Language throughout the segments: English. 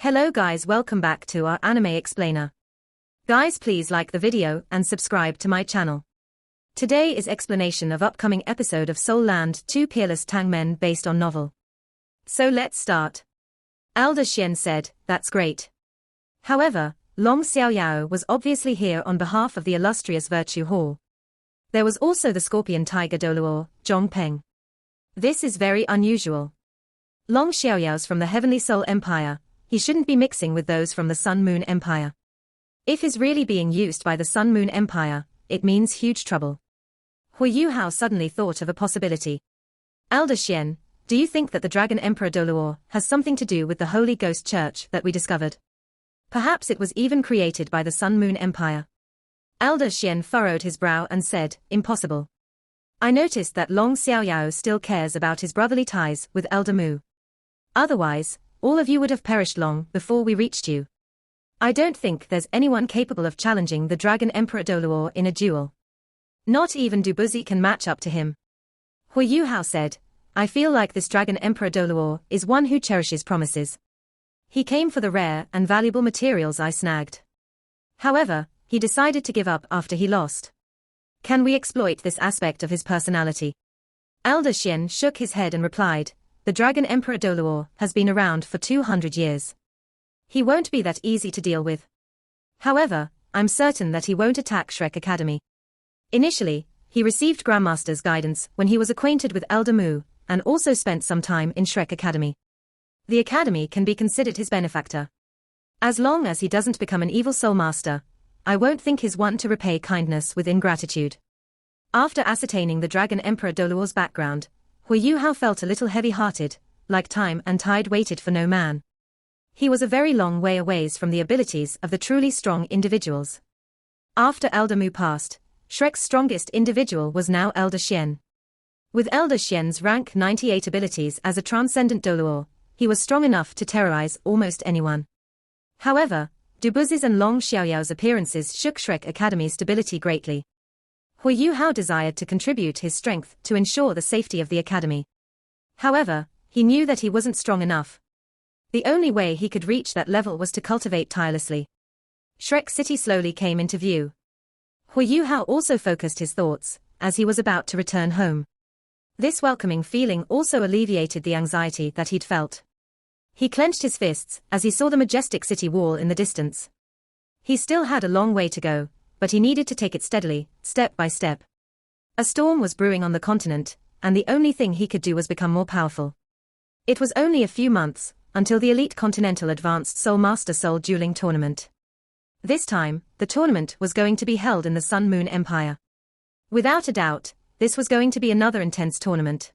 Hello guys, welcome back to our anime explainer. Guys, please like the video and subscribe to my channel. Today is explanation of upcoming episode of Soul Land 2 Peerless Tang Men based on novel. So let's start. Elder Xian said, "That's great." However, Long Xiaoyao was obviously here on behalf of the illustrious Virtue Hall. There was also the Scorpion Tiger Doluo, Zhong Peng. This is very unusual. Long Xiaoyao's from the Heavenly Soul Empire. He shouldn't be mixing with those from the Sun Moon Empire. If he's really being used by the Sun Moon Empire, it means huge trouble. Hui Yuhao suddenly thought of a possibility. Elder Xian, do you think that the Dragon Emperor Doluo has something to do with the Holy Ghost Church that we discovered? Perhaps it was even created by the Sun Moon Empire. Elder Xian furrowed his brow and said, "Impossible. I noticed that Long Xiaoyao still cares about his brotherly ties with Elder Mu. Otherwise, all of you would have perished long before we reached you. I don't think there's anyone capable of challenging the Dragon Emperor Doluo in a duel. Not even Dubuzi can match up to him." Hui Yuhao said, "I feel like this Dragon Emperor Doluo is one who cherishes promises. He came for the rare and valuable materials I snagged. However, he decided to give up after he lost. Can we exploit this aspect of his personality?" Elder Xian shook his head and replied, "The Dragon Emperor Doluo has been around for 200 years. He won't be that easy to deal with. However, I'm certain that he won't attack Shrek Academy. Initially, he received Grandmaster's guidance when he was acquainted with Elder Mu, and also spent some time in Shrek Academy. The Academy can be considered his benefactor. As long as he doesn't become an evil soul master, I won't think he's one to repay kindness with ingratitude." After ascertaining the Dragon Emperor Doluo's background, Hui Yuhao felt a little heavy-hearted, like time and tide waited for no man. He was a very long way away from the abilities of the truly strong individuals. After Elder Mu passed, Shrek's strongest individual was now Elder Xian. With Elder Xian's rank 98 abilities as a transcendent Doluo, he was strong enough to terrorize almost anyone. However, Dubuzi's and Long Xiaoyao's appearances shook Shrek Academy's stability greatly. Hui Yuhao desired to contribute his strength to ensure the safety of the academy. However, he knew that he wasn't strong enough. The only way he could reach that level was to cultivate tirelessly. Shrek City slowly came into view. Hui Yuhao also focused his thoughts, as he was about to return home. This welcoming feeling also alleviated the anxiety that he'd felt. He clenched his fists as he saw the majestic city wall in the distance. He still had a long way to go, but he needed to take it steadily, step by step. A storm was brewing on the continent, and the only thing he could do was become more powerful. It was only a few months until the elite Continental Advanced Soul Master Soul Dueling Tournament. This time, the tournament was going to be held in the Sun Moon Empire. Without a doubt, this was going to be another intense tournament.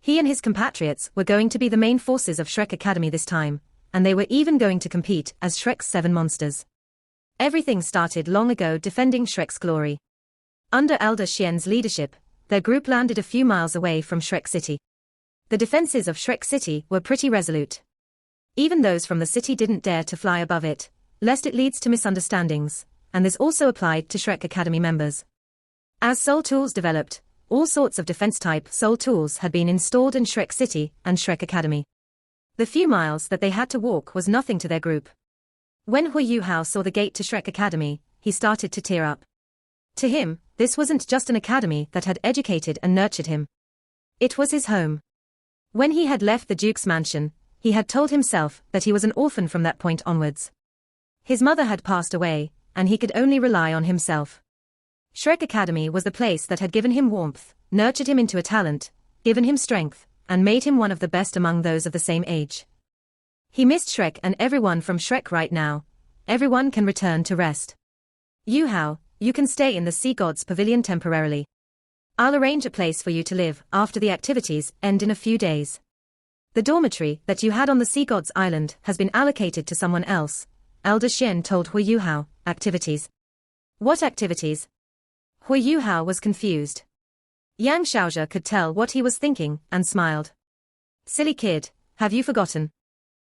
He and his compatriots were going to be the main forces of Shrek Academy this time, and they were even going to compete as Shrek's 7 monsters. Everything started long ago defending Shrek's glory. Under Elder Xian's leadership, their group landed a few miles away from Shrek City. The defenses of Shrek City were pretty resolute. Even those from the city didn't dare to fly above it, lest it leads to misunderstandings, and this also applied to Shrek Academy members. As soul tools developed, all sorts of defense-type soul tools had been installed in Shrek City and Shrek Academy. The few miles that they had to walk was nothing to their group. When Hui Yuhao saw the gate to Shrek Academy, he started to tear up. To him, this wasn't just an academy that had educated and nurtured him. It was his home. When he had left the Duke's mansion, he had told himself that he was an orphan from that point onwards. His mother had passed away, and he could only rely on himself. Shrek Academy was the place that had given him warmth, nurtured him into a talent, given him strength, and made him one of the best among those of the same age. He missed Shrek and everyone from Shrek right now. Everyone can return to rest. Yuhao, you can stay in the Sea God's Pavilion temporarily. I'll arrange a place for you to live after the activities end in a few days. The dormitory that you had on the Sea God's Island has been allocated to someone else, Elder Xian told Hui Yuhao. Activities? What activities? Hui Yuhao was confused. Yang Xiaozhe could tell what he was thinking and smiled. Silly kid, have you forgotten?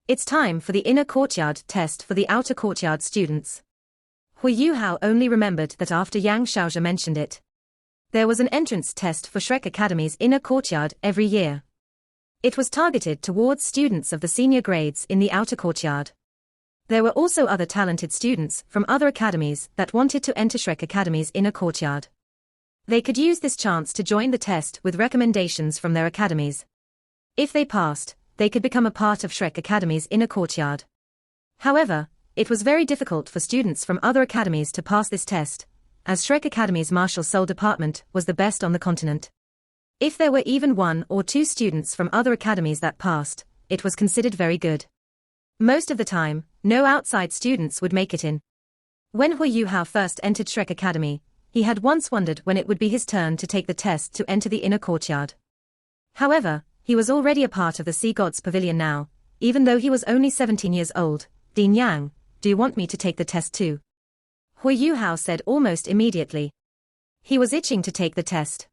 It's time for the inner courtyard test for the outer courtyard students. Hui Yuhao only remembered that after Yang Xiaozhe mentioned it. There was an entrance test for Shrek Academy's inner courtyard every year. It was targeted towards students of the senior grades in the outer courtyard. There were also other talented students from other academies that wanted to enter Shrek Academy's inner courtyard. They could use this chance to join the test with recommendations from their academies. If they passed, they could become a part of Shrek Academy's inner courtyard. However, it was very difficult for students from other academies to pass this test, as Shrek Academy's martial soul department was the best on the continent. If there were even 1 or 2 students from other academies that passed, it was considered very good. Most of the time, no outside students would make it in. When Hui Yuhao first entered Shrek Academy, he had once wondered when it would be his turn to take the test to enter the inner courtyard. However, he was already a part of the Sea Gods Pavilion now, even though he was only 17 years old. Dean Yang, do you want me to take the test too? Hui Yuhao said almost immediately. He was itching to take the test.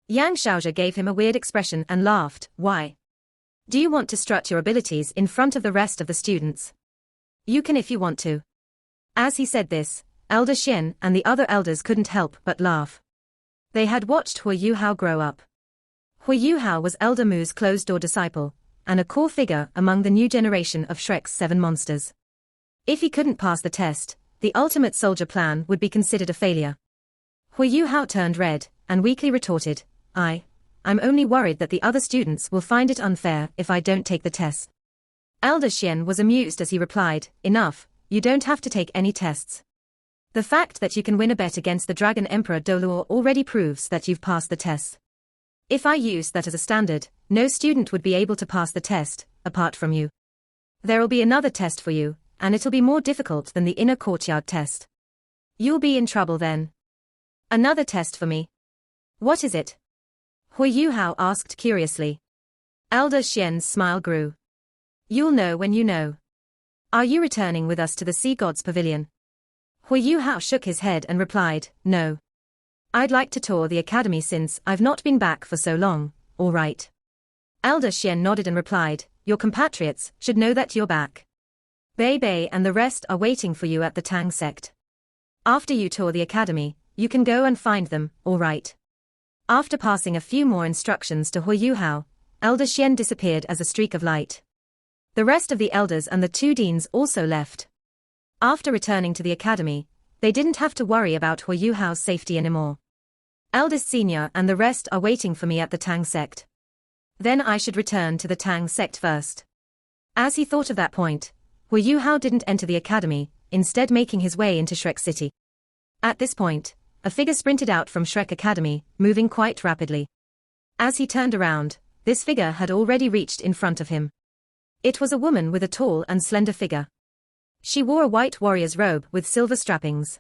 Yang Xiaozhe gave him a weird expression and laughed. Why? Do you want to strut your abilities in front of the rest of the students? You can if you want to. As he said this, Elder Xian and the other elders couldn't help but laugh. They had watched Hui Yuhao grow up. Hui Yuhao was Elder Mu's closed-door disciple, and a core figure among the new generation of Shrek's 7 monsters. If he couldn't pass the test, the ultimate soldier plan would be considered a failure. Hui Yuhao turned red, and weakly retorted, I'm only worried that the other students will find it unfair if I don't take the test. Elder Xian was amused as he replied, enough, you don't have to take any tests. The fact that you can win a bet against the Dragon Emperor Doluo already proves that you've passed the test. If I use that as a standard, no student would be able to pass the test, apart from you. There'll be another test for you, and it'll be more difficult than the inner courtyard test. You'll be in trouble then. Another test for me. What is it? Hui Yuhao asked curiously. Elder Xian's smile grew. You'll know when you know. Are you returning with us to the Sea Gods Pavilion? Hui Yuhao shook his head and replied, no. I'd like to tour the academy since I've not been back for so long. All right. Elder Xian nodded and replied, your compatriots should know that you're back. Bei Bei and the rest are waiting for you at the Tang sect. After you tour the academy, you can go and find them, all right. After passing a few more instructions to Hui Yuhao, Elder Xian disappeared as a streak of light. The rest of the elders and the 2 deans also left. After returning to the academy, they didn't have to worry about Hui Yuhao's safety anymore. Eldest senior and the rest are waiting for me at the Tang sect. Then I should return to the Tang sect first. As he thought of that point, Hui Yuhao didn't enter the academy, instead making his way into Shrek City. At this point, a figure sprinted out from Shrek Academy, moving quite rapidly. As he turned around, this figure had already reached in front of him. It was a woman with a tall and slender figure. She wore a white warrior's robe with silver strappings.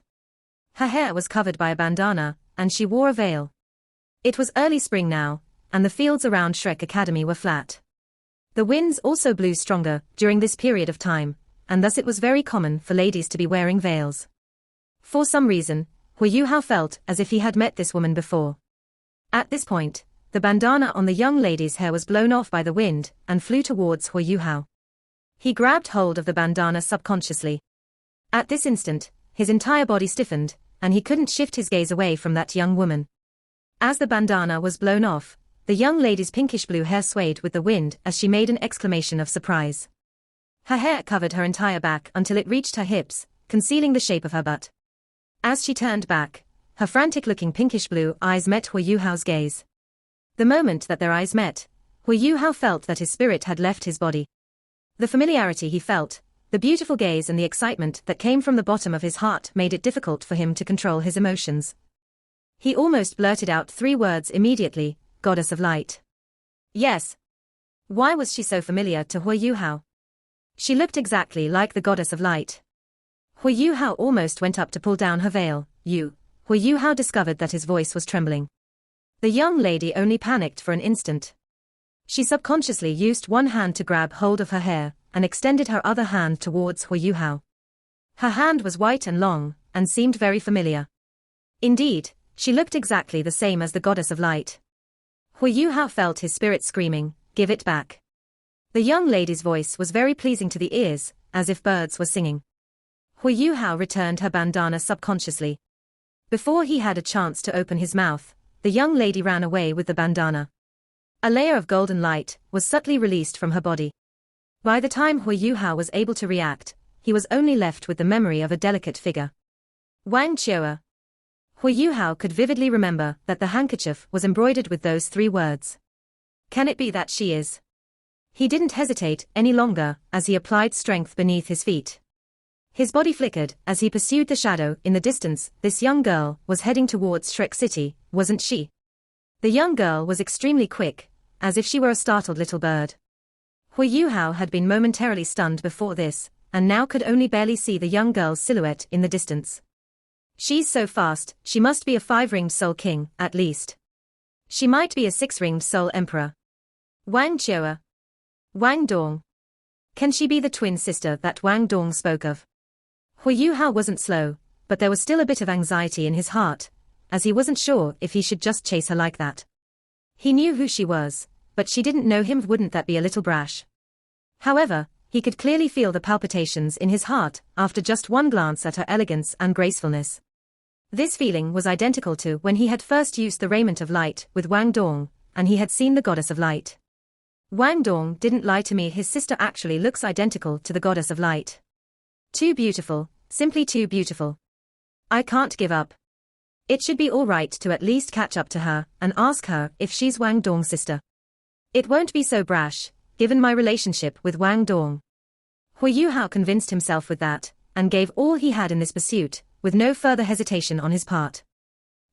Her hair was covered by a bandana, and she wore a veil. It was early spring now, and the fields around Shrek Academy were flat. The winds also blew stronger during this period of time, and thus it was very common for ladies to be wearing veils. For some reason, Hui Yuhao felt as if he had met this woman before. At this point, the bandana on the young lady's hair was blown off by the wind and flew towards Hui Yuhao. He grabbed hold of the bandana subconsciously. At this instant, his entire body stiffened, and he couldn't shift his gaze away from that young woman. As the bandana was blown off, the young lady's pinkish blue hair swayed with the wind as she made an exclamation of surprise. Her hair covered her entire back until it reached her hips, concealing the shape of her butt. As she turned back, her frantic-looking pinkish-blue eyes met Hui Yuhao's gaze. The moment that their eyes met, Hui Yuhao felt that his spirit had left his body. The familiarity he felt, the beautiful gaze and the excitement that came from the bottom of his heart made it difficult for him to control his emotions. He almost blurted out 3 words immediately, Goddess of Light. Yes. Why was she so familiar to Hui Yuhao? She looked exactly like the Goddess of Light. Hui Yuhao almost went up to pull down her veil. Hui Yuhao discovered that his voice was trembling. The young lady only panicked for an instant. She subconsciously used one hand to grab hold of her hair, and extended her other hand towards Hui Yuhao. Her hand was white and long, and seemed very familiar. Indeed, she looked exactly the same as the Goddess of Light. Hui Yuhao felt his spirit screaming, give it back. The young lady's voice was very pleasing to the ears, as if birds were singing. Hui Yuhao returned her bandana subconsciously. Before he had a chance to open his mouth, the young lady ran away with the bandana. A layer of golden light was subtly released from her body. By the time Hui Yuhao was able to react, he was only left with the memory of a delicate figure. Wang Chioa. Hu Yuhao could vividly remember that the handkerchief was embroidered with those 3 words. Can it be that she is? He didn't hesitate any longer as he applied strength beneath his feet. His body flickered as he pursued the shadow in the distance. This young girl was heading towards Shrek City, wasn't she? The young girl was extremely quick, as if she were a startled little bird. Hu Yuhao had been momentarily stunned before this, and now could only barely see the young girl's silhouette in the distance. She's so fast, she must be a 5-ringed Soul King, at least. She might be a 6-ringed Soul Emperor. Wang Chioa. Wang Dong. Can she be the twin sister that Wang Dong spoke of? Hu Yuhao wasn't slow, but there was still a bit of anxiety in his heart, as he wasn't sure if he should just chase her like that. He knew who she was, but she didn't know him. Wouldn't that be a little brash? However, he could clearly feel the palpitations in his heart after just one glance at her elegance and gracefulness. This feeling was identical to when he had first used the raiment of light with Wang Dong, and he had seen the goddess of light. Wang Dong didn't lie to me. His sister actually looks identical to the goddess of light. Too beautiful, simply too beautiful. I can't give up. It should be all right to at least catch up to her and ask her if she's Wang Dong's sister. It won't be so brash, given my relationship with Wang Dong. Hu Yuhao convinced himself with that, and gave all he had in this pursuit, with no further hesitation on his part.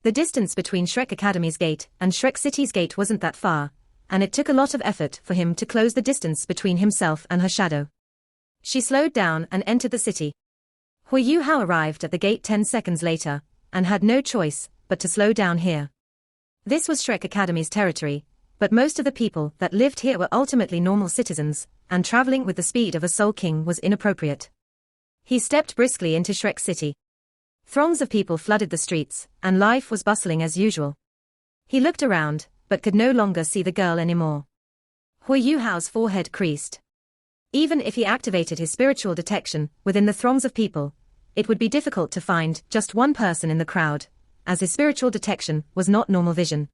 The distance between Shrek Academy's gate and Shrek City's gate wasn't that far, and it took a lot of effort for him to close the distance between himself and her shadow. She slowed down and entered the city. Hu Yuhao arrived at the gate 10 seconds later, and had no choice but to slow down here. This was Shrek Academy's territory, but most of the people that lived here were ultimately normal citizens, and traveling with the speed of a Soul King was inappropriate. He stepped briskly into Shrek City. Throngs of people flooded the streets, and life was bustling as usual. He looked around, but could no longer see the girl anymore. Hu Yuhao's forehead creased. Even if he activated his spiritual detection within the throngs of people, it would be difficult to find just one person in the crowd, as his spiritual detection was not normal vision.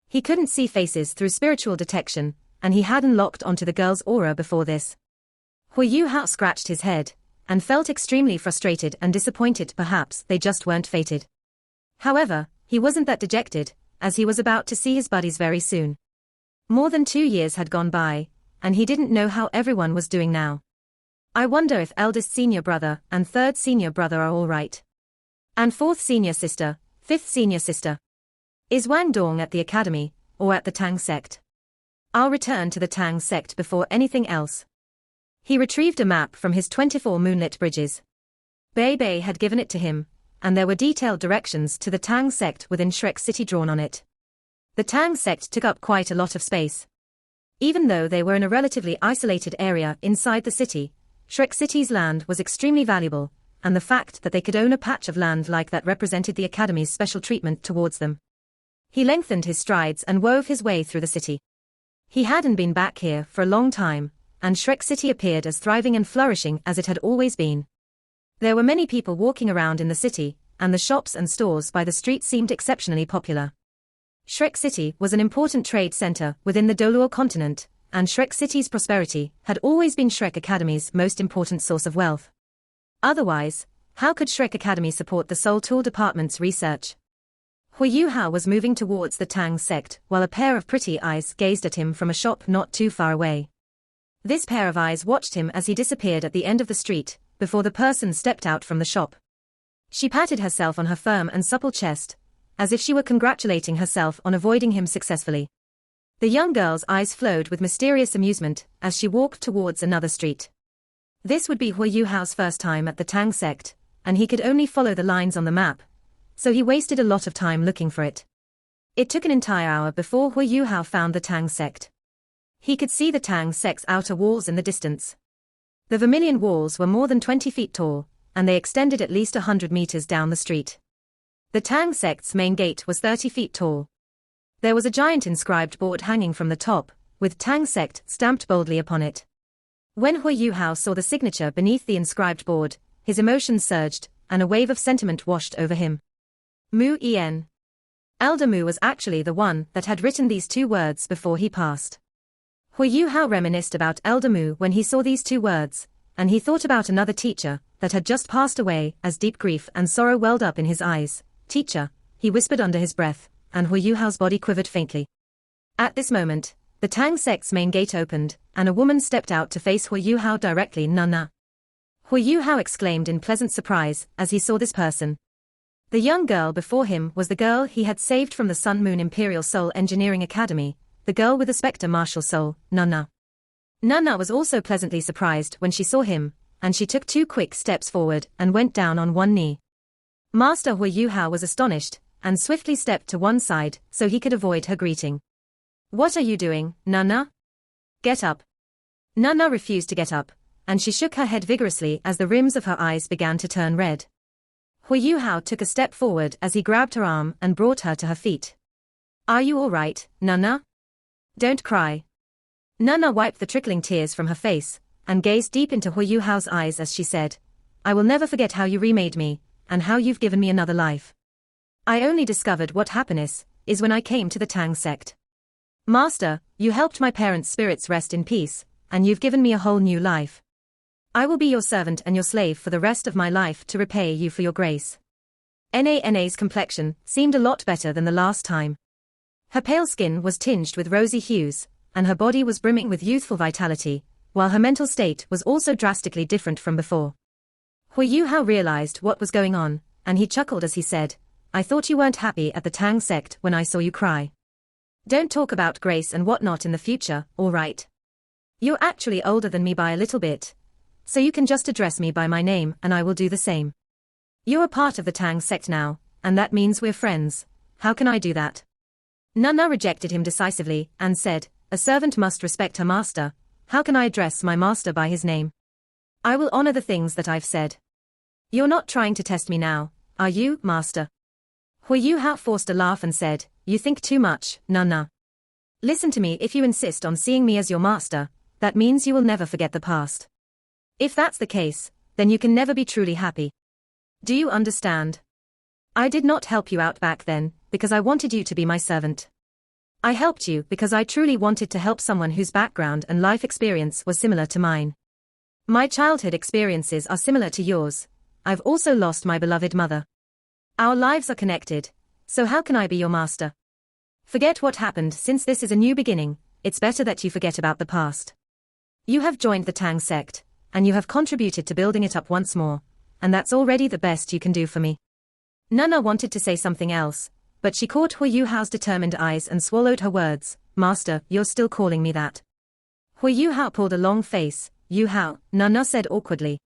He couldn't see faces through spiritual detection, and he hadn't locked onto the girl's aura before this. Hu Yuhao scratched his head, and felt extremely frustrated and disappointed. Perhaps they just weren't fated. However, he wasn't that dejected, as he was about to see his buddies very soon. More than 2 years had gone by, and he didn't know how everyone was doing now. I wonder if eldest senior brother and third senior brother are all right. And fourth senior sister, fifth senior sister. Is Wang Dong at the academy, or at the Tang sect? I'll return to the Tang sect before anything else. He retrieved a map from his 24 moonlit bridges. Bei Bei had given it to him, and there were detailed directions to the Tang sect within Shrek City drawn on it. The Tang sect took up quite a lot of space. Even though they were in a relatively isolated area inside the city, Shrek City's land was extremely valuable, and the fact that they could own a patch of land like that represented the Academy's special treatment towards them. He lengthened his strides and wove his way through the city. He hadn't been back here for a long time, and Shrek City appeared as thriving and flourishing as it had always been. There were many people walking around in the city, and the shops and stores by the street seemed exceptionally popular. Shrek City was an important trade center within the Doluo continent, and Shrek City's prosperity had always been Shrek Academy's most important source of wealth. Otherwise, how could Shrek Academy support the Soul Tool Department's research? Hu Yuhao was moving towards the Tang sect while a pair of pretty eyes gazed at him from a shop not too far away. This pair of eyes watched him as he disappeared at the end of the street, before the person stepped out from the shop. She patted herself on her firm and supple chest, as if she were congratulating herself on avoiding him successfully. The young girl's eyes flowed with mysterious amusement as she walked towards another street. This would be Hu Yuhao's first time at the Tang sect, and he could only follow the lines on the map, so he wasted a lot of time looking for it. It took an entire hour before Hu Yuhao found the Tang sect. He could see the Tang sect's outer walls in the distance. The vermilion walls were more than 20 feet tall, and they extended at least 100 meters down the street. The Tang sect's main gate was 30 feet tall. There was a giant inscribed board hanging from the top, with Tang sect stamped boldly upon it. When Hu Yuhao saw the signature beneath the inscribed board, his emotions surged, and a wave of sentiment washed over him. Mu En. Elder Mu was actually the one that had written these 2 words before he passed. Hu Yuhao reminisced about Elder Mu when he saw these 2 words, and he thought about another teacher that had just passed away as deep grief and sorrow welled up in his eyes. Teacher, he whispered under his breath, and Hu Yuhao's body quivered faintly. At this moment, the Tang sect's main gate opened, and a woman stepped out to face Hu Yuhao directly. Nana. Hu Yuhao exclaimed in pleasant surprise as he saw this person. The young girl before him was the girl he had saved from the Sun Moon Imperial Soul Engineering Academy, the girl with the Spectre Martial Soul, Nana. Nana was also pleasantly surprised when she saw him, and she took 2 quick steps forward and went down on one knee. Master Hu Yuhao was astonished, and swiftly stepped to one side so he could avoid her greeting. What are you doing, Nana? Get up. Nana refused to get up, and she shook her head vigorously as the rims of her eyes began to turn red. Hu Yuhao took a step forward as he grabbed her arm and brought her to her feet. Are you all right, Nana? Don't cry. Nana wiped the trickling tears from her face, and gazed deep into Hu Yuhao's eyes as she said, I will never forget how you remade me, and how you've given me another life. I only discovered what happiness is when I came to the Tang sect. Master, you helped my parents' spirits rest in peace, and you've given me a whole new life. I will be your servant and your slave for the rest of my life to repay you for your grace. Nana's complexion seemed a lot better than the last time. Her pale skin was tinged with rosy hues, and her body was brimming with youthful vitality, while her mental state was also drastically different from before. Hu Yuhao realized what was going on, and he chuckled as he said, I thought you weren't happy at the Tang sect when I saw you cry. Don't talk about grace and whatnot in the future, all right? You're actually older than me by a little bit, so you can just address me by my name and I will do the same. You're a part of the Tang sect now, and that means we're friends. How can I do that? Nana rejected him decisively and said, a servant must respect her master. How can I address my master by his name? I will honor the things that I've said. You're not trying to test me now, are you, master? Hu Yuhao forced a laugh and said, you think too much, Nana. Listen to me, if you insist on seeing me as your master, that means you will never forget the past. If that's the case, then you can never be truly happy. Do you understand? I did not help you out back then, because I wanted you to be my servant. I helped you because I truly wanted to help someone whose background and life experience was similar to mine. My childhood experiences are similar to yours. I've also lost my beloved mother. Our lives are connected, so how can I be your master? Forget what happened, since this is a new beginning. It's better that you forget about the past. You have joined the Tang sect, and you have contributed to building it up once more, and that's already the best you can do for me. Nana wanted to say something else, but she caught Hu Yuhao's determined eyes and swallowed her words. Master, you're still calling me that? Hu Yuhao pulled a long face. Yuhao, Nana said awkwardly.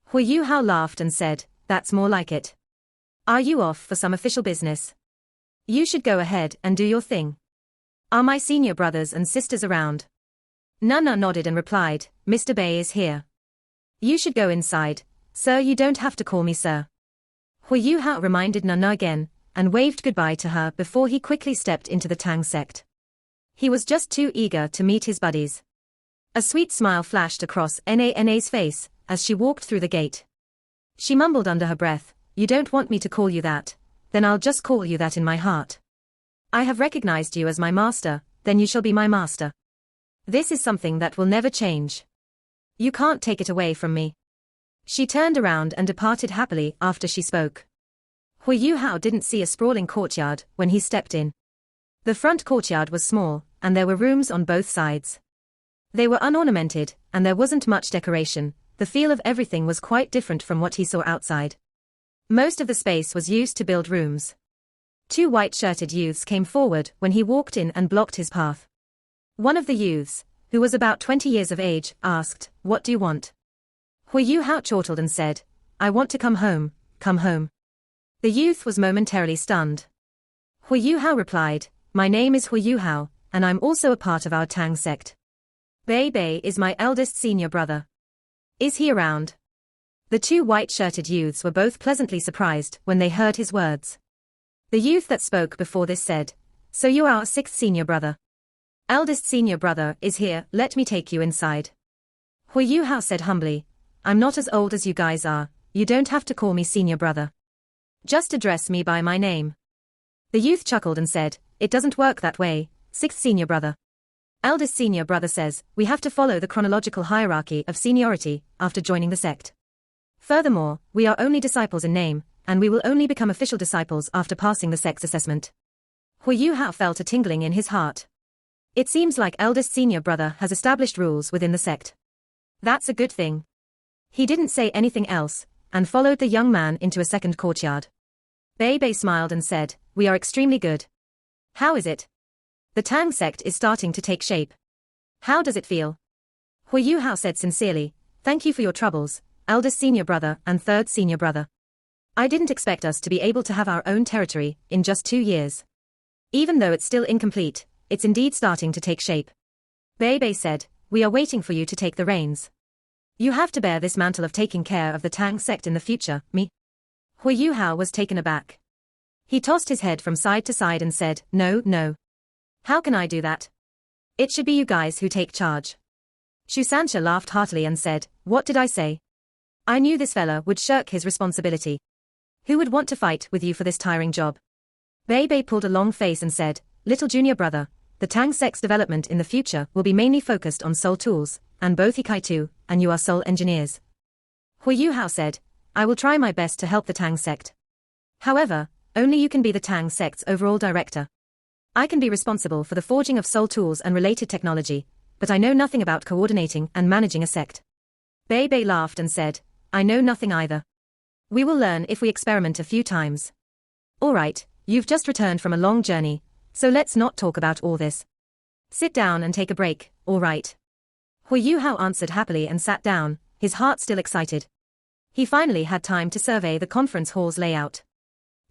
Hu Yuhao laughed and said, that's more like it. Are you off for some official business? You should go ahead and do your thing. Are my senior brothers and sisters around? Nana nodded and replied, Mr. Bei is here. You should go inside. Sir, you don't have to call me sir. Hu Yuhao reminded Nana again, and waved goodbye to her before he quickly stepped into the Tang sect. He was just too eager to meet his buddies. A sweet smile flashed across Nana's face as she walked through the gate. She mumbled under her breath, you don't want me to call you that, then I'll just call you that in my heart. I have recognized you as my master, then you shall be my master. This is something that will never change. You can't take it away from me. She turned around and departed happily after she spoke. Hu Yuhao didn't see a sprawling courtyard when he stepped in. The front courtyard was small, and there were rooms on both sides. They were unornamented, and there wasn't much decoration. The feel of everything was quite different from what he saw outside. Most of the space was used to build rooms. 2 white-shirted youths came forward when he walked in and blocked his path. One of the youths, who was about 20 years of age, asked, what do you want? Hu Yuhao chortled and said, I want to come home, come home. The youth was momentarily stunned. Hu Yuhao replied, my name is Hu Yuhao, and I'm also a part of our Tang sect. Bei is my eldest senior brother. Is he around? The 2 white-shirted youths were both pleasantly surprised when they heard his words. The youth that spoke before this said, so you are our 6th senior brother. Eldest senior brother is here, let me take you inside. Hu Yuhao said humbly, I'm not as old as you guys are, you don't have to call me senior brother. Just address me by my name. The youth chuckled and said, it doesn't work that way, 6th senior brother. Eldest senior brother says, we have to follow the chronological hierarchy of seniority after joining the sect. Furthermore, we are only disciples in name, and we will only become official disciples after passing the sect's assessment. Hui Yuhao felt a tingling in his heart. It seems like eldest senior brother has established rules within the sect. That's a good thing. He didn't say anything else, and followed the young man into a second courtyard. Bei Bei smiled and said, we are extremely good. How is it? The Tang sect is starting to take shape. How does it feel? Hui Yuhao said sincerely, thank you for your troubles, eldest senior brother and third senior brother. I didn't expect us to be able to have our own territory in just 2 years. Even though it's still incomplete, it's indeed starting to take shape. Bei Bei said, we are waiting for you to take the reins. You have to bear this mantle of taking care of the Tang sect in the future, me? Hui Yuhao was taken aback. He tossed his head from side to side and said, no. How can I do that? It should be you guys who take charge. Shu Sancha laughed heartily and said, what did I say? I knew this fella would shirk his responsibility. Who would want to fight with you for this tiring job? Bei Bei pulled a long face and said, little junior brother, the Tang sect's development in the future will be mainly focused on soul tools, and both Ikaitu and you are soul engineers. Hui Yuhao said, I will try my best to help the Tang sect. However, only you can be the Tang sect's overall director. I can be responsible for the forging of soul tools and related technology, but I know nothing about coordinating and managing a sect. Bei Bei laughed and said, I know nothing either. We will learn if we experiment a few times. Alright, you've just returned from a long journey, so let's not talk about all this. Sit down and take a break, alright. Hui Yuhao answered happily and sat down, his heart still excited. He finally had time to survey the conference hall's layout.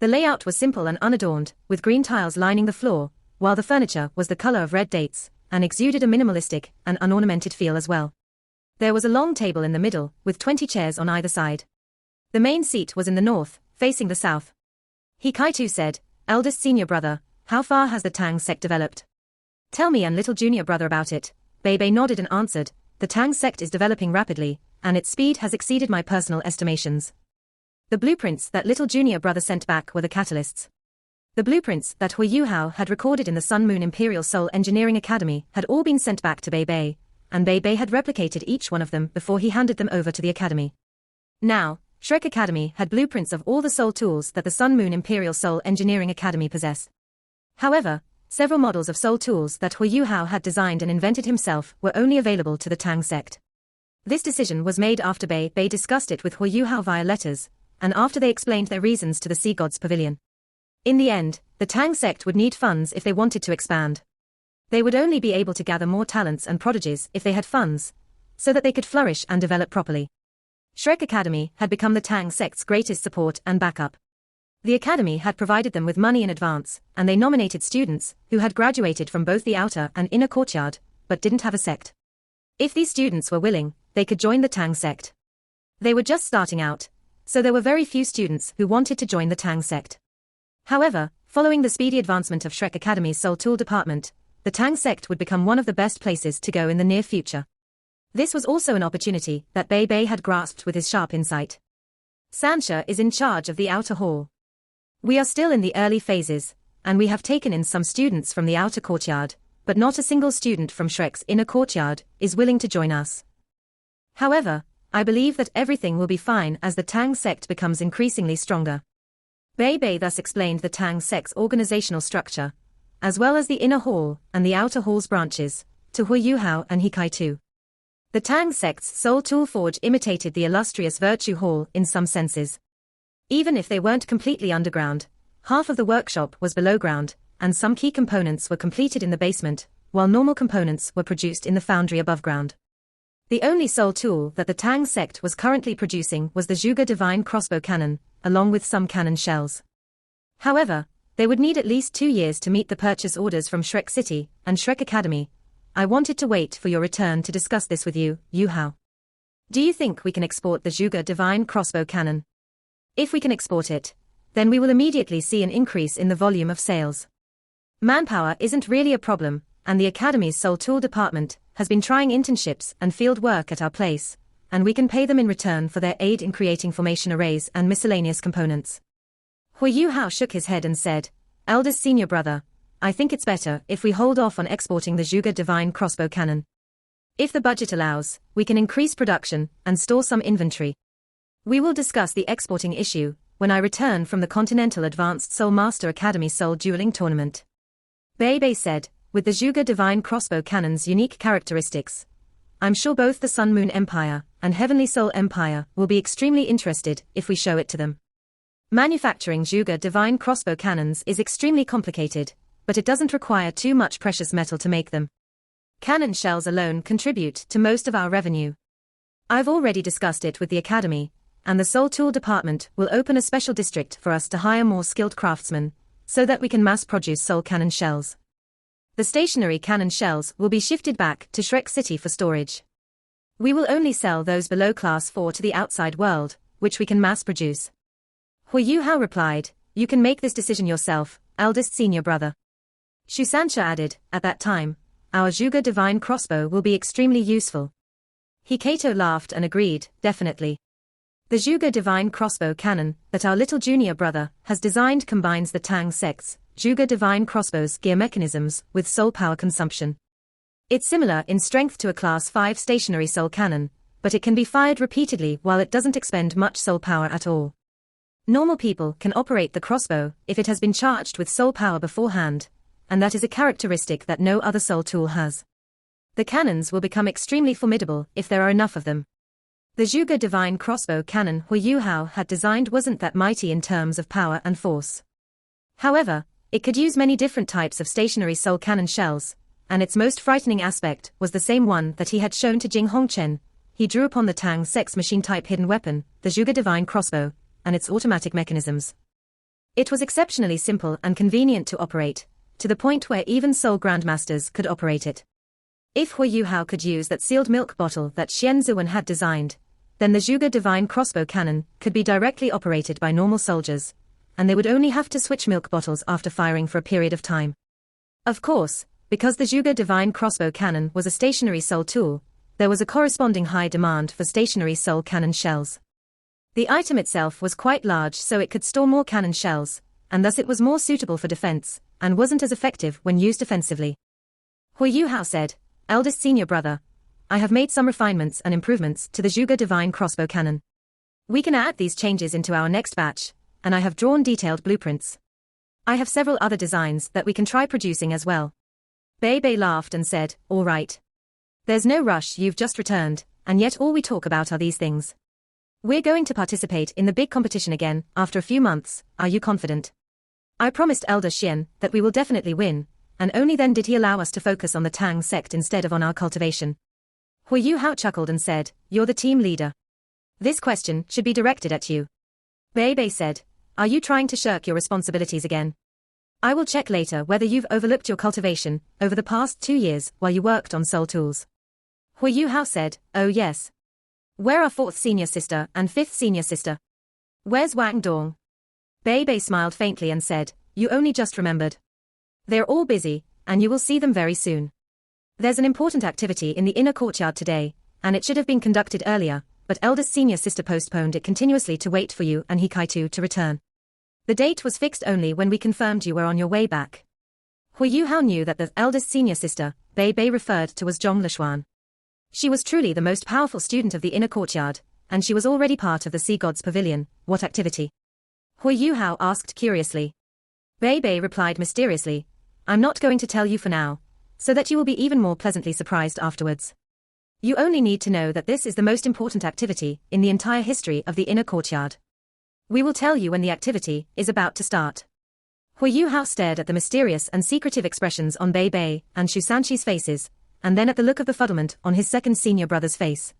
The layout was simple and unadorned, with green tiles lining the floor, while the furniture was the color of red dates, and exuded a minimalistic and unornamented feel as well. There was a long table in the middle, with 20 chairs on either side. The main seat was in the north, facing the south. Hikaitu said, eldest senior brother, how far has the Tang sect developed? Tell me and little junior brother about it. Bei Bei nodded and answered, the Tang sect is developing rapidly, and its speed has exceeded my personal estimations. The blueprints that little junior brother sent back were the catalysts. The blueprints that Hui Yuhao had recorded in the Sun Moon Imperial Soul Engineering Academy had all been sent back to Bei Bei, and Bei Bei had replicated each one of them before he handed them over to the academy. Now, Shrek Academy had blueprints of all the soul tools that the Sun Moon Imperial Soul Engineering Academy possessed. However, several models of soul tools that Hui Yuhao had designed and invented himself were only available to the Tang sect. This decision was made after Bei Bei discussed it with Hui Yuhao via letters, and after they explained their reasons to the Sea God's Pavilion. In the end, the Tang sect would need funds if they wanted to expand. They would only be able to gather more talents and prodigies if they had funds, so that they could flourish and develop properly. Shrek Academy had become the Tang sect's greatest support and backup. The academy had provided them with money in advance, and they nominated students who had graduated from both the outer and inner courtyard, but didn't have a sect. If these students were willing, they could join the Tang sect. They were just starting out, so there were very few students who wanted to join the Tang sect. However, following the speedy advancement of Shrek Academy's Soul Tool department, the Tang sect would become one of the best places to go in the near future. This was also an opportunity that Bei Bei had grasped with his sharp insight. Sancha is in charge of the outer hall. We are still in the early phases, and we have taken in some students from the outer courtyard, but not a single student from Shrek's inner courtyard is willing to join us. However, I believe that everything will be fine as the Tang sect becomes increasingly stronger. Bei Bei thus explained the Tang sect's organizational structure, as well as the inner hall and the outer hall's branches, to Hui Yuhao and Hikaitu. The Tang sect's Soul Tool Forge imitated the illustrious Virtue Hall in some senses. Even if they weren't completely underground, half of the workshop was below ground, and some key components were completed in the basement, while normal components were produced in the foundry above ground. The only soul tool that the Tang sect was currently producing was the Zhuge Divine Crossbow Cannon, along with some cannon shells. However, they would need at least 2 years to meet the purchase orders from Shrek City and Shrek Academy. I wanted to wait for your return to discuss this with you, Yuhao. Do you think we can export the Zhuge Divine Crossbow Cannon? If we can export it, then we will immediately see an increase in the volume of sales. Manpower isn't really a problem, and the Academy's Soul Tool department has been trying internships and field work at our place, and we can pay them in return for their aid in creating formation arrays and miscellaneous components. Hui Yuhao shook his head and said, Eldest senior brother, I think it's better if we hold off on exporting the Zhuge Divine Crossbow Cannon. If the budget allows, we can increase production and store some inventory. We will discuss the exporting issue when I return from the Continental Advanced Soul Master Academy Soul Dueling Tournament. Bei said, with the Zhuge Divine Crossbow Cannon's unique characteristics, I'm sure both the Sun Moon Empire and Heavenly Soul Empire will be extremely interested if we show it to them. Manufacturing Zhuge Divine Crossbow Cannons is extremely complicated, but it doesn't require too much precious metal to make them. Cannon shells alone contribute to most of our revenue. I've already discussed it with the Academy, and the Soul Tool Department will open a special district for us to hire more skilled craftsmen, so that we can mass-produce Soul Cannon shells. The stationary cannon shells will be shifted back to Shrek City for storage. We will only sell those below Class 4 to the outside world, which we can mass-produce. Hui Yuhao replied, you can make this decision yourself, eldest senior brother. Shu Sancha added, at that time, our Zhuge Divine Crossbow will be extremely useful. Hikato laughed and agreed, definitely. The Zhuge Divine Crossbow Cannon that our little junior brother has designed combines the Tang sect's Zhuge Divine Crossbow's gear mechanisms with soul power consumption. It's similar in strength to a Class 5 stationary soul cannon, but it can be fired repeatedly while it doesn't expend much soul power at all. Normal people can operate the crossbow if it has been charged with soul power beforehand, and that is a characteristic that no other soul tool has. The cannons will become extremely formidable if there are enough of them. The Zhuge Divine Crossbow Cannon Hui Yuhao had designed wasn't that mighty in terms of power and force. However, it could use many different types of stationary soul cannon shells, and its most frightening aspect was the same one that he had shown to Jing Hongchen. He drew upon the Tang sect's machine-type hidden weapon, the Zhuge Divine Crossbow, and its automatic mechanisms. It was exceptionally simple and convenient to operate, to the point where even Soul Grandmasters could operate it. If Hui Yuhao could use that sealed milk bottle that Xian Zuan had designed, then the Zhuge Divine Crossbow Cannon could be directly operated by normal soldiers, and they would only have to switch milk bottles after firing for a period of time. Of course, because the Zhuge Divine Crossbow Cannon was a stationary soul tool, there was a corresponding high demand for stationary soul cannon shells. The item itself was quite large, so it could store more cannon shells, and thus it was more suitable for defense, and wasn't as effective when used offensively. Hui Yuhao said, eldest senior brother, I have made some refinements and improvements to the Zhuge Divine Crossbow Cannon. We can add these changes into our next batch, and I have drawn detailed blueprints. I have several other designs that we can try producing as well. Bei laughed and said, all right. There's no rush, you've just returned, and yet all we talk about are these things. We're going to participate in the big competition again, after a few months, are you confident? I promised Elder Xian that we will definitely win, and only then did he allow us to focus on the Tang sect instead of on our cultivation. Hui Yuhao chuckled and said, you're the team leader. This question should be directed at you. Bei said, are you trying to shirk your responsibilities again? I will check later whether you've overlooked your cultivation over the past 2 years while you worked on soul tools. Hui Yuhao said, oh yes. Where are 4th senior sister and 5th senior sister? Where's Wang Dong? Bei smiled faintly and said, you only just remembered. They're all busy, and you will see them very soon. There's an important activity in the inner courtyard today, and it should have been conducted earlier, but eldest senior sister postponed it continuously to wait for you and Hikaitu to return. The date was fixed only when we confirmed you were on your way back. Hui Yuhao knew that the eldest senior sister, Bei referred to was Zhong Lishuan. She was truly the most powerful student of the inner courtyard, and she was already part of the Sea Gods Pavilion. What activity? Hui Yuhao asked curiously. Bei replied mysteriously, I'm not going to tell you for now, so that you will be even more pleasantly surprised afterwards. You only need to know that this is the most important activity in the entire history of the inner courtyard. We will tell you when the activity is about to start. Hui Yuhao stared at the mysterious and secretive expressions on Bei and Shu Sanchi's faces, and then at the look of befuddlement on his second senior brother's face.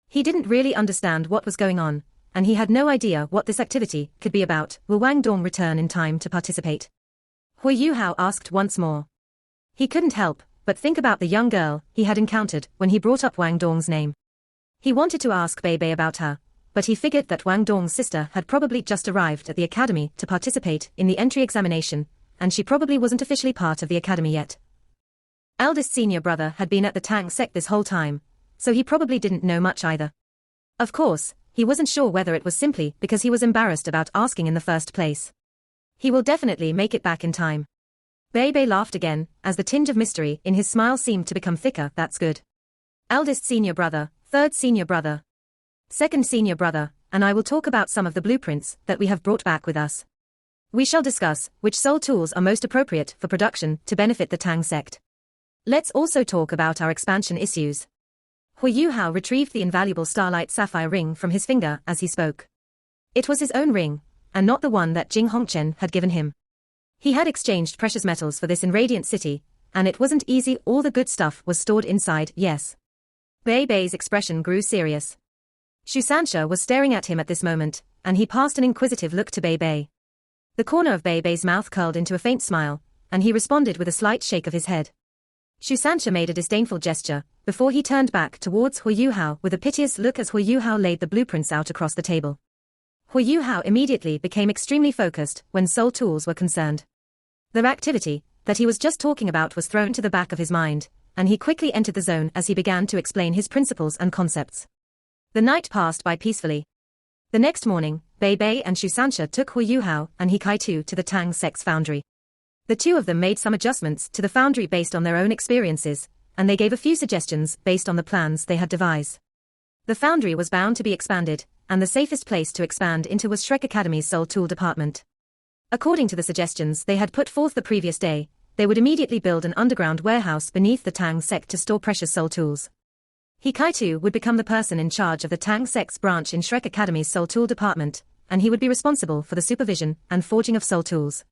He didn't really understand what was going on, and he had no idea what this activity could be about. Will Wang Dong return in time to participate? Hui Yuhao asked once more. He couldn't help but think about the young girl he had encountered when he brought up Wang Dong's name. He wanted to ask Bei about her, but he figured that Wang Dong's sister had probably just arrived at the academy to participate in the entry examination, and she probably wasn't officially part of the academy yet. Eldest senior brother had been at the Tang sect this whole time, so he probably didn't know much either. Of course, he wasn't sure whether it was simply because he was embarrassed about asking in the first place. He will definitely make it back in time. Bei laughed again, as the tinge of mystery in his smile seemed to become thicker. That's good. Eldest senior brother, third senior brother, second senior brother, and I will talk about some of the blueprints that we have brought back with us. We shall discuss which soul tools are most appropriate for production to benefit the Tang sect. Let's also talk about our expansion issues. Hu Yuhao retrieved the invaluable starlight sapphire ring from his finger as he spoke. It was his own ring, and not the one that Jing Hongchen had given him. He had exchanged precious metals for this in Radiant City, and it wasn't easy. All the good stuff was stored inside. Yes. Bei's expression grew serious. Shu Sanxia was staring at him at this moment, and he passed an inquisitive look to Bei. The corner of Bei's mouth curled into a faint smile, and he responded with a slight shake of his head. Shu Sanxia made a disdainful gesture, before he turned back towards Hu Yuhao with a piteous look as Hu Yuhao laid the blueprints out across the table. Hu Yuhao immediately became extremely focused when soul tools were concerned. The activity that he was just talking about was thrown to the back of his mind, and he quickly entered the zone as he began to explain his principles and concepts. The night passed by peacefully. The next morning, Bei and Shu Sanxia took Hu Yuhao and He Kai-tu to the Tang sect's foundry. The two of them made some adjustments to the foundry based on their own experiences, and they gave a few suggestions based on the plans they had devised. The foundry was bound to be expanded, and the safest place to expand into was Shrek Academy's soul tool department. According to the suggestions they had put forth the previous day, they would immediately build an underground warehouse beneath the Tang sect to store precious soul tools. He Kai-tu would become the person in charge of the Tang sect's branch in Shrek Academy's soul tool department, and he would be responsible for the supervision and forging of soul tools.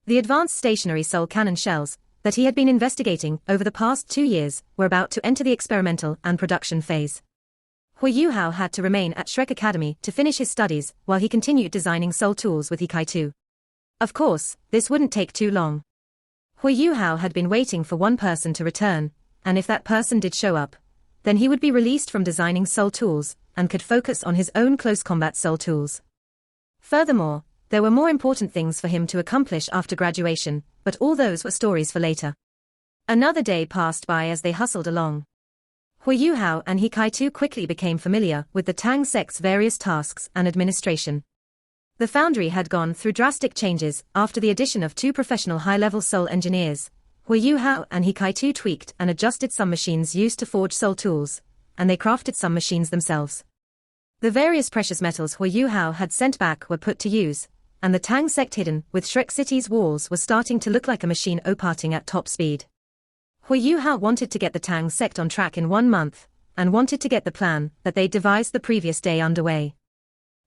The advanced stationary soul cannon shells that he had been investigating over the past 2 years were about to enter the experimental and production phase. Hu Yuhao had to remain at Shrek Academy to finish his studies while he continued designing soul tools with He Kai-tu. Of course, this wouldn't take too long. Hu Yuhao had been waiting for one person to return, and if that person did show up, then he would be released from designing soul tools and could focus on his own close combat soul tools. Furthermore, there were more important things for him to accomplish after graduation, but all those were stories for later. Another day passed by as they hustled along. Hu Yuhao and He Kai-tu quickly became familiar with the Tang sect's various tasks and administration. The foundry had gone through drastic changes after the addition of 2 professional high-level soul engineers. Hu Yuhao and He Kai-tu tweaked and adjusted some machines used to forge soul tools, and they crafted some machines themselves. The various precious metals Hu Yuhao had sent back were put to use, and the Tang sect hidden with Shrek City's walls was starting to look like a machine operating at top speed. Hu Yuhao wanted to get the Tang sect on track in 1 month, and wanted to get the plan that they devised the previous day underway.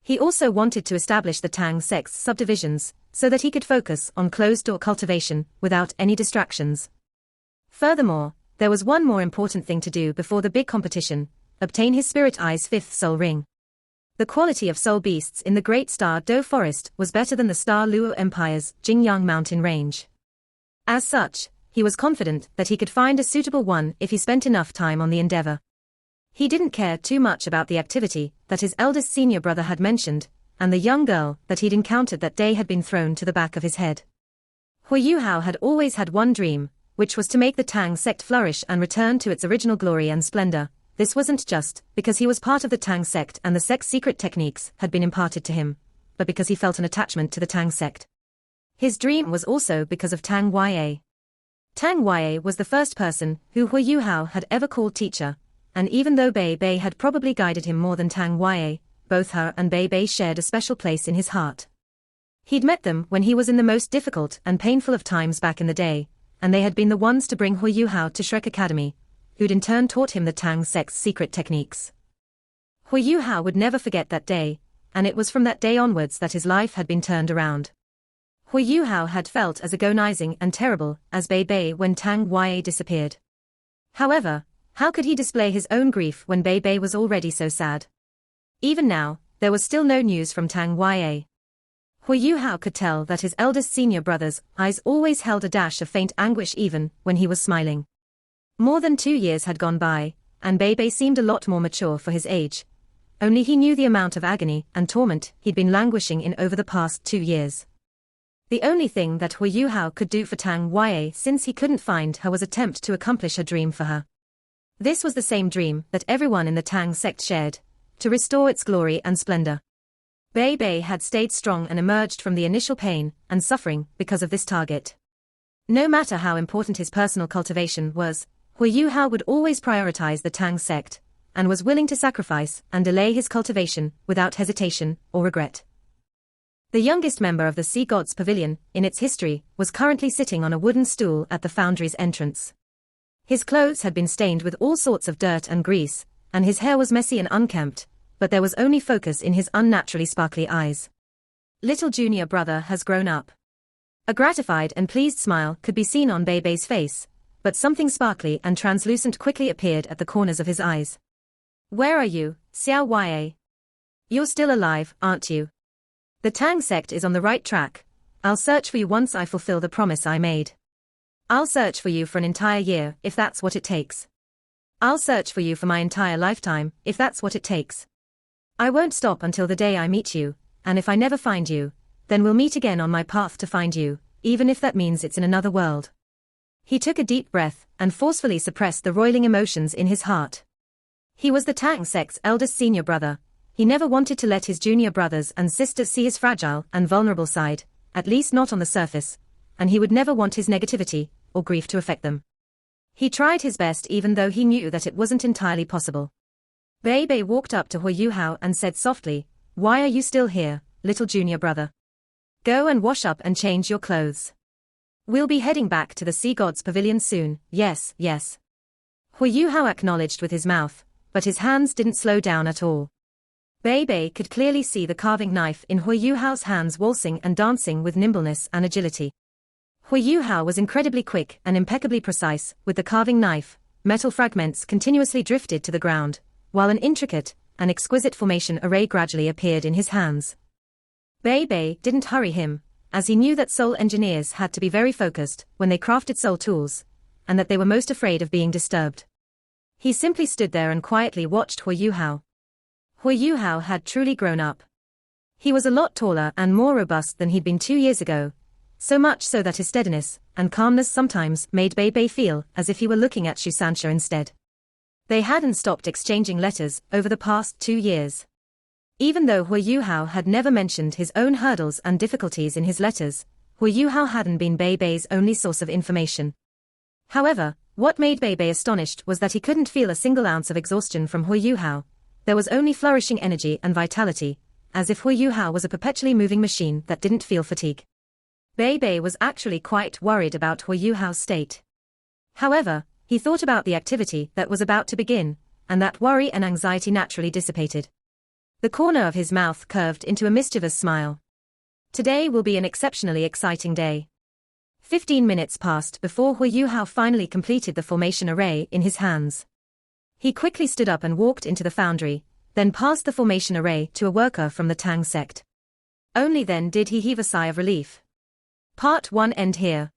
He also wanted to establish the Tang sect's subdivisions, so that he could focus on closed-door cultivation without any distractions. Furthermore, there was one more important thing to do before the big competition: obtain his Spirit Eye's 5th soul ring. The quality of soul beasts in the Great Star Do Forest was better than the Star Luo Empire's Jingyang Mountain Range. As such, he was confident that he could find a suitable one if he spent enough time on the endeavor. He didn't care too much about the activity that his eldest senior brother had mentioned, and the young girl that he'd encountered that day had been thrown to the back of his head. Hu Yuhao had always had one dream, which was to make the Tang sect flourish and return to its original glory and splendor. This wasn't just because he was part of the Tang sect and the sect's secret techniques had been imparted to him, but because he felt an attachment to the Tang sect. His dream was also because of Tang Ya. Tang Ya was the first person who Hu Yuhao had ever called teacher, and even though Bei had probably guided him more than Tang Ya, both her and Bei shared a special place in his heart. He'd met them when he was in the most difficult and painful of times back in the day, and they had been the ones to bring Hu Yuhao to Shrek Academy, who'd in turn taught him the Tang sect's secret techniques. Hu Yuhao would never forget that day, and it was from that day onwards that his life had been turned around. Hu Yuhao had felt as agonizing and terrible as Bei when Tang Ya disappeared. However, how could he display his own grief when Bei was already so sad? Even now, there was still no news from Tang Ya. Hu Yuhao could tell that his eldest senior brother's eyes always held a dash of faint anguish even when he was smiling. More than 2 years had gone by, and Bei seemed a lot more mature for his age. Only he knew the amount of agony and torment he'd been languishing in over the past 2 years. The only thing that Hu Yuhao could do for Tang Ya since he couldn't find her was attempt to accomplish her dream for her. This was the same dream that everyone in the Tang sect shared, to restore its glory and splendor. Bei had stayed strong and emerged from the initial pain and suffering because of this target. No matter how important his personal cultivation was, Hui Yuhao would always prioritize the Tang sect, and was willing to sacrifice and delay his cultivation without hesitation or regret. The youngest member of the Sea Gods Pavilion, in its history, was currently sitting on a wooden stool at the Foundry's entrance. His clothes had been stained with all sorts of dirt and grease, and his hair was messy and unkempt, but there was only focus in his unnaturally sparkly eyes. Little junior brother has grown up. A gratified and pleased smile could be seen on Beibei's face, but something sparkly and translucent quickly appeared at the corners of his eyes. Where are you, Xiao Ya? You're still alive, aren't you? The Tang sect is on the right track. I'll search for you once I fulfill the promise I made. I'll search for you for an entire year, if that's what it takes. I'll search for you for my entire lifetime, if that's what it takes. I won't stop until the day I meet you, and if I never find you, then we'll meet again on my path to find you, even if that means it's in another world. He took a deep breath and forcefully suppressed the roiling emotions in his heart. He was the Tang sect's eldest senior brother. He never wanted to let his junior brothers and sisters see his fragile and vulnerable side, at least not on the surface, and he would never want his negativity or grief to affect them. He tried his best even though he knew that it wasn't entirely possible. Bei walked up to Hui Yuhao and said softly, "Why are you still here, little junior brother? Go and wash up and change your clothes. We'll be heading back to the Sea Gods Pavilion soon." Yes. Hui Yuhao acknowledged with his mouth, but his hands didn't slow down at all. Bei could clearly see the carving knife in Hui Yuhao's hands waltzing and dancing with nimbleness and agility. Hui Yuhao was incredibly quick and impeccably precise with the carving knife. Metal fragments continuously drifted to the ground, while an intricate and exquisite formation array gradually appeared in his hands. Bei didn't hurry him, as he knew that soul engineers had to be very focused when they crafted soul tools, and that they were most afraid of being disturbed. He simply stood there and quietly watched Hui Yuhao. Hui Yuhao had truly grown up. He was a lot taller and more robust than he'd been 2 years ago, so much so that his steadiness and calmness sometimes made Bei feel as if he were looking at Shu Sanxia instead. They hadn't stopped exchanging letters over the past 2 years. Even though Hui Yuhao had never mentioned his own hurdles and difficulties in his letters, Hui Yuhao hadn't been Beibei's only source of information. However, what made Bei astonished was that he couldn't feel a single ounce of exhaustion from Hui Yuhao. There was only flourishing energy and vitality, as if Hui Yuhao was a perpetually moving machine that didn't feel fatigue. Bei was actually quite worried about Hui Yuhao's state. However, he thought about the activity that was about to begin, and that worry and anxiety naturally dissipated. The corner of his mouth curved into a mischievous smile. Today will be an exceptionally exciting day. 15 minutes passed before Hui Yuhao finally completed the formation array in his hands. He quickly stood up and walked into the foundry, then passed the formation array to a worker from the Tang sect. Only then did he heave a sigh of relief. Part 1 end here.